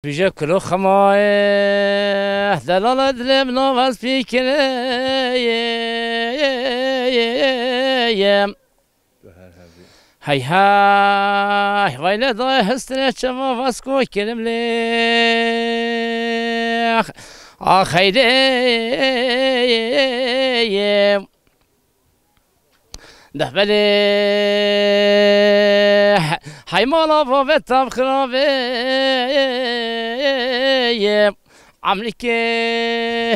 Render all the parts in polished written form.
بيجا كلو خمايه دلالة دلم نواز بيكريه هاي هاي ويلا ضاي هستنة شما واسكو كلم لي آخيري ده بلي هاي مالا بابت تام خرابي عمرك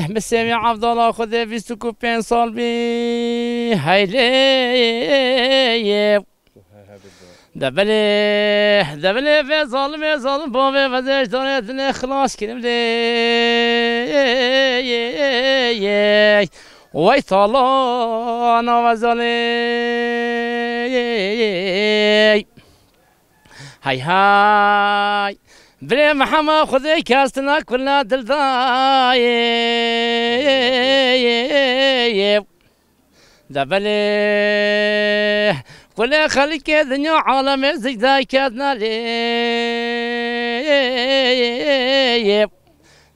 مسامي عبد الله خذ في سكو بين صلبي هاي لي دبلي في ظلم بابي فزاش دوني خلاص كلم لي وي طالا انا وزالي هاي هاي بلي محمد خذي كاستنا كلنا دلداي دبلي كل خليك دنيا عالم زجداي كادنا لي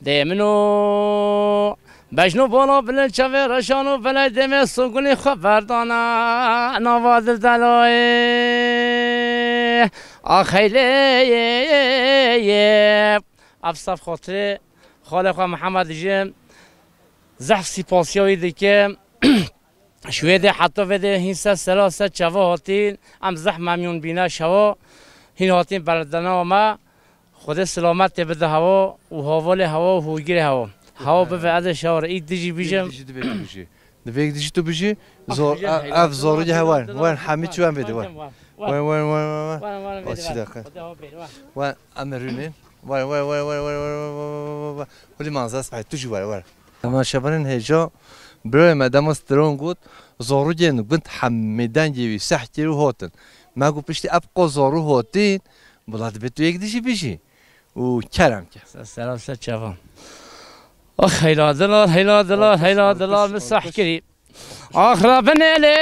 ديمنو بجنو بالا بلند شوی رشانو بلند دم سوگلی خبر دانا نوازل دلای آخیلی افصاف خاطر خالق محمد جم زحف سیپاسیایی دیگه شویده حتی وده هینسه سلاسه چوا هاتین ام زحف ممیون بینه شوا هین هاتین بردنا و ما خود سلامت بده هوا و حوال هوا و هوگیر هوا هوا به از شهر اید دیجی بیشم نویگ دیجی تو بیشی زور اف زوری هوان حمید شو هم بده وان باشی داخل وان امرونه وان ولی منظر است تو جو وان ما شبانن هجا برای مدام استرون گود زورو جن گند حمیدن جوی سحتی رو هاتن ما گو پشتی ابقا زورو هاتین بلاد به تو یک دیجی بیشی و کرم که سلام شبان اخ هيلا دلال مسح كريم اخ ربنا لي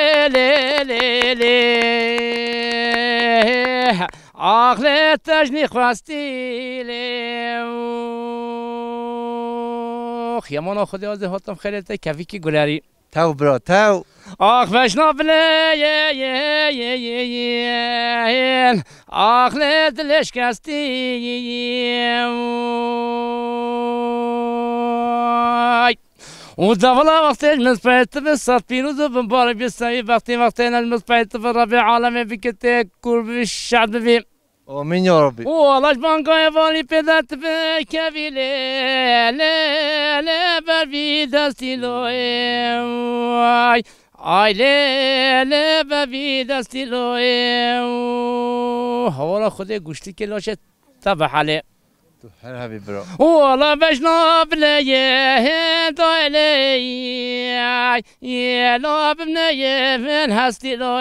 اخ لا تجني خواستي لي اخ يا مانا خدي از هاتم خیرته کویکی گلری تاو برا تاو اخ فشنا بلا اخ لا دلش كاستي ودفلا وقت المسبيت بالصفين وذوب مبارك بالسمي وقتين المسبيت في الربيع عالمي بكتك كل الشعب فيه آمين يا ربي والله جبان فالي بدات بكافي لا بربي دستي لوي اي لا بربي دستي لوي هولا خدي گوشتی که لاشه تبع عليه هلا حبيبي برو والله بجنا بلاي دايلي يا لو بناي من هستي لو